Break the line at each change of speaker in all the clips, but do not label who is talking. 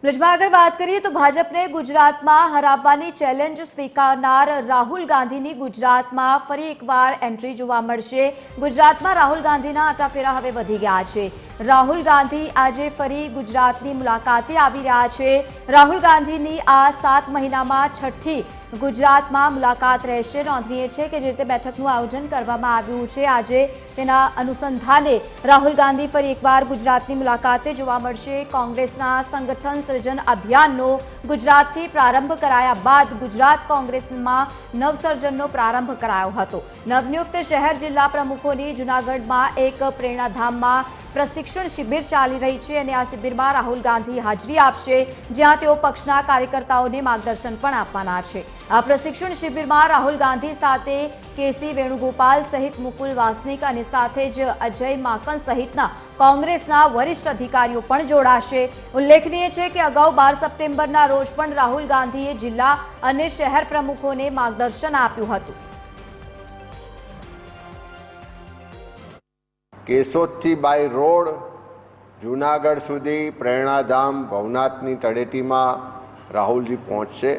બ્રિજમાં આગળ વાત કરીએ તો ભાજપને ગુજરાતમાં હરાવવાની ચેલેન્જ સ્વીકારનાર રાહુલ ગાંધીની ગુજરાતમાં ફરી એકવાર એન્ટ્રી જોવા મળશે। ગુજરાતમાં રાહુલ ગાંધીના આટાફેરા હવે વધી ગયા છે। રાહુલ ગાંધી આજે ફરી ગુજરાતની મુલાકાતે આવી રહ્યા છે। રાહુલ ગાંધીની આ 7 મહિનામાં છઠ્ઠી ગુજરાતમાં મુલાકાત રહેશે। નોંધનીય છે કે જે રીતે બેઠકનું આયોજન કરવામાં આવ્યું છે આજે તેના અનુસંધાને રાહુલ ગાંધી ફરી એકવાર ગુજરાતની મુલાકાતે જોવા મળશે। કોંગ્રેસના સંગઠન સર્જન અભિયાનનો ગુજરાતથી પ્રારંભ કરાયા બાદ ગુજરાત કોંગ્રેસમાં નવસર્જનનો પ્રારંભ કરાયો હતો। નવનિયુક્ત શહેર જિલ્લા પ્રમુખોની જૂનાગઢમાં એક પ્રેરણાધામમાં પ્રશિક્ષણ શિબિર ચાલી રહી છે અને આ શિબિરમાં રાહુલ ગાંધી હાજરી આપશે, જ્યાં તેઓ પક્ષના કાર્યકર્તાઓને માર્ગદર્શન પણ આપવાના છે। આ પ્રશિક્ષણ શિબિરમાં રાહુલ ગાંધી સાથે કેસી વેણુગોપાલ સહિત મુકુલ વાસનિક અને સાથે જ અજય માકન સહિતના કોંગ્રેસના વરિષ્ઠ અધિકારીઓ પણ જોડાશે। ઉલ્લેખનીય છે કે અગાઉ 12 સપ્ટેમ્બરના રોજ પણ રાહુલ ગાંધીએ જિલ્લા અને શહેર પ્રમુખોને માર્ગદર્શન આપ્યું હતું।
કેશોદથી બાય રોડ જૂનાગઢ સુધી પ્રેરણાધામ ભવનાથની તળેટીમાં રાહુલજી પહોંચશે।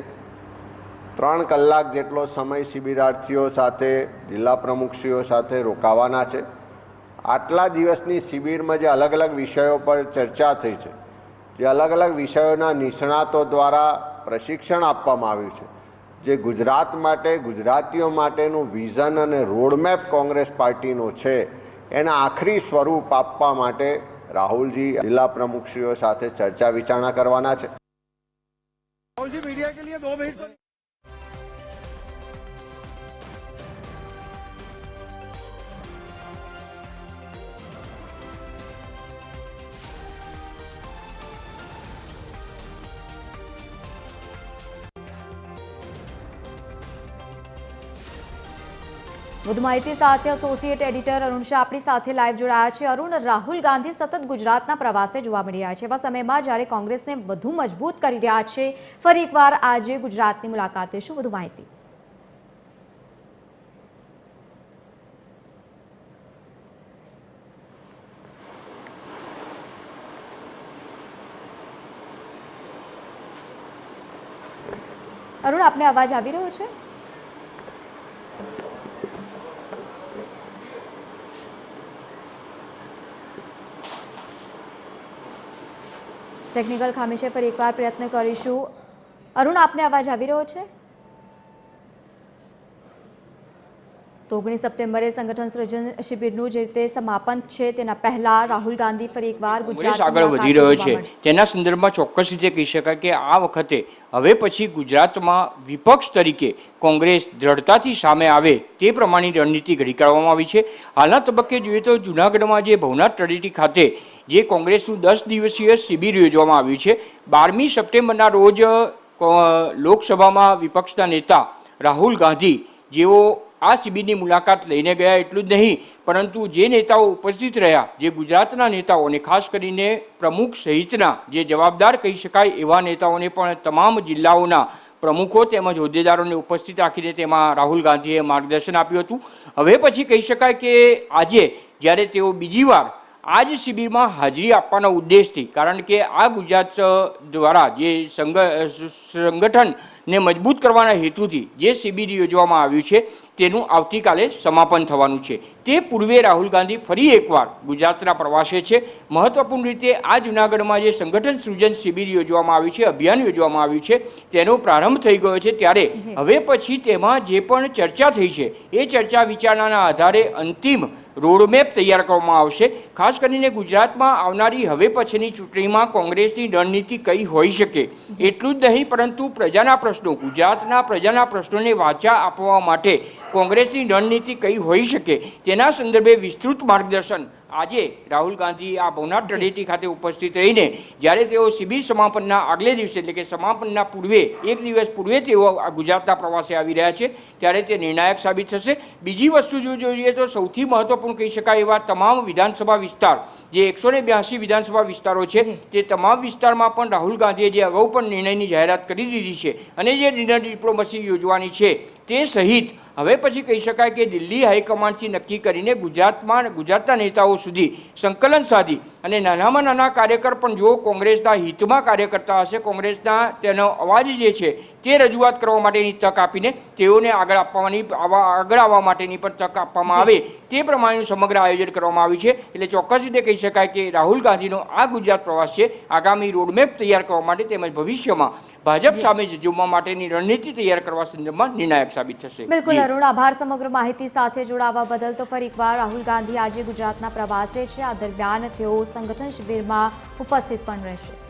3 કલાક જેટલો સમય શિબિરાર્થીઓ સાથે જિલ્લા પ્રમુખશ્રીઓ સાથે રોકાવાના છે। આટલા દિવસની શિબિરમાં જે અલગ અલગ વિષયો પર ચર્ચા થઈ છે, જે અલગ અલગ વિષયોના નિષ્ણાતો દ્વારા પ્રશિક્ષણ આપવામાં આવ્યું છે, જે ગુજરાત માટે ગુજરાતીઓ માટેનું વિઝન અને રોડમેપ કોંગ્રેસ પાર્ટીનો છે, એના આખરી સ્વરૂપ આપવા માટે રાહુલજી જિલ્લા પ્રમુખશ્રીઓ સાથે ચર્ચા વિચારણા કરવાના છે।
राहुल जी मीडिया के लिए 2 मिनट।
વધુ માહિતી સાથે એસોસિએટ એડિટર અરુણ શાહ આપણી સાથે લાઈવ જોડાયા છે। અરુણ, રાહુલ ગાંધી સતત ગુજરાતના પ્રવાસે જોવા મળી રહ્યા છે। એવા સમયમાં જ્યારે કોંગ્રેસને વધુ મજબૂત કરી રહ્યા છે, ફરી એકવાર આજે ગુજરાતની મુલાકાતે, શું વધુ માહિતી? અરુણ, આપને અવાજ આવી રહ્યો છે? ટેકનિકલ ખામી છે, ફરી એકવાર પ્રયત્ન કરીશું। અરુણ, આપને અવાજ આવી રહ્યો છે? તો 19 સપ્ટેમ્બરે સંગઠન સર્જન શિબિરનું જે રીતે સમાપન છે તેના પહેલા રાહુલ ગાંધી ફરી એકવાર ગુજરાત
આગળ વધી રહ્યો છે, તેના સંદર્ભમાં ચોક્કસ રીતે કહી શકાય કે આ વખતે હવે પછી ગુજરાતમાં વિપક્ષ તરીકે કોંગ્રેસ દ્રઢતાથી સામે આવે તે પ્રમાણેની રણનીતિ ઘડી કાઢવામાં આવી છે। હાલના તબક્કે જોઈએ તો જૂનાગઢમાં જે ભવનાથ તળેટી ખાતે જે કોંગ્રેસનું 10 દિવસીય શિબિર યોજવામાં આવ્યું છે। 12મી સપ્ટેમ્બરના રોજ લોકસભામાં વિપક્ષના નેતા રાહુલ ગાંધી જેઓ આ શિબિરની મુલાકાત લઈને ગયા, એટલું જ નહીં પરંતુ જે નેતાઓ ઉપસ્થિત રહ્યા, જે ગુજરાતના નેતાઓને ખાસ કરીને પ્રમુખ સહિતના જે જવાબદાર કહી શકાય એવા નેતાઓને પણ તમામ જિલ્લાઓના પ્રમુખો તેમજ હોદ્દેદારોને ઉપસ્થિત રાખીને તેમાં રાહુલ ગાંધીએ માર્ગદર્શન આપ્યું હતું। હવે પછી કહી શકાય કે આજે જ્યારે તેઓ બીજી વાર આ જ શિબિરમાં હાજરી આપવાના ઉદ્દેશથી, કારણ કે આ ગુજરાત દ્વારા જે સંગઠનને મજબૂત કરવાના હેતુથી જે શિબિર યોજવામાં આવ્યું છે તેનું આવતીકાલે સમાપન થવાનું છે। તે પૂર્વે રાહુલ ગાંધી ફરી એકવાર ગુજરાતના પ્રવાસે છે। મહત્વપૂર્ણ રીતે આ જૂનાગઢમાં જે સંગઠન સૃજન શિબિર યોજવામાં આવ્યું છે, અભિયાન યોજવામાં આવ્યું છે, તેનો પ્રારંભ થઈ ગયો છે। ત્યારે હવે પછી તેમાં જે પણ ચર્ચા થઈ છે એ ચર્ચા વિચારણાના આધારે અંતિમ રોડમેપ તૈયાર કરવામાં આવશે। ખાસ કરીને ગુજરાતમાં આવનારી હવે પછીની ચૂંટણીમાં કોંગ્રેસની રણનીતિ કઈ હોઈ શકે, એટલું જ નહીં પરંતુ પ્રજાના પ્રશ્નો, ગુજરાતના પ્રજાના પ્રશ્નોને વાચા આપવા માટે કોંગ્રેસની રણનીતિ કઈ હોઈ શકે તેના સંદર્ભે વિસ્તૃત માર્ગદર્શન આજે રાહુલ ગાંધી આ ભવનાથ તળેટી ખાતે ઉપસ્થિત રહીને જ્યારે તેઓ શિબિર સમાપનના આગલે દિવસે એટલે કે સમાપનના પૂર્વે 1 દિવસ પૂર્વે તેઓ ગુજરાતના પ્રવાસે આવી રહ્યા છે, ત્યારે તે નિર્ણાયક સાબિત થશે। બીજી વસ્તુ જો જોઈએ તો સૌથી મહત્વપૂર્ણ કહી શકાય એવા તમામ વિધાનસભા વિસ્તાર, જે 182 વિધાનસભા વિસ્તારો છે, તે તમામ વિસ્તારમાં પણ રાહુલ ગાંધીએ જે અગાઉ પણ નિર્ણયની જાહેરાત કરી દીધી છે અને જે ડિનર ડિપ્લોમસી યોજવાની છે તે સહિત હવે પછી કહી શકાય કે દિલ્હી હાઈકમાન્ડથી નક્કી કરીને ગુજરાતના નેતાઓ સુધી સંકલન સાધી અને નાનામાં નાના કાર્યકર પણ જો કોંગ્રેસના હિતમાં કાર્ય કરતા હશે, કોંગ્રેસના તેનો અવાજ જે છે તે રજૂઆત કરવા માટેની તક આપીને તેઓને આગળ આવવા માટેની પણ તક આપવામાં આવે તે પ્રમાણેનું સમગ્ર આયોજન કરવામાં આવ્યું છે. એટલે ચોક્કસ રીતે કહી શકાય કે રાહુલ ગાંધીનો આ ગુજરાત પ્રવાસ છે આગામી રોડમેપ તૈયાર કરવા માટે તેમજ ભવિષ્યમાં ભાજપ સામે ઝૂમવા માટેની રણનીતિ તૈયાર કરવા સંદર્ભમાં નિર્ણાયક સાબિત થશે.
બિલકુલ અરુણ, આભાર સમગ્ર માહિતી સાથે જોડાવા બદલ. તો ફરી એકવાર રાહુલ ગાંધી આજે ગુજરાતના પ્રવાસે છે. આ દરમિયાન તેઓ સંગઠન શિબિરમાં ઉપસ્થિત પણ રહેશે.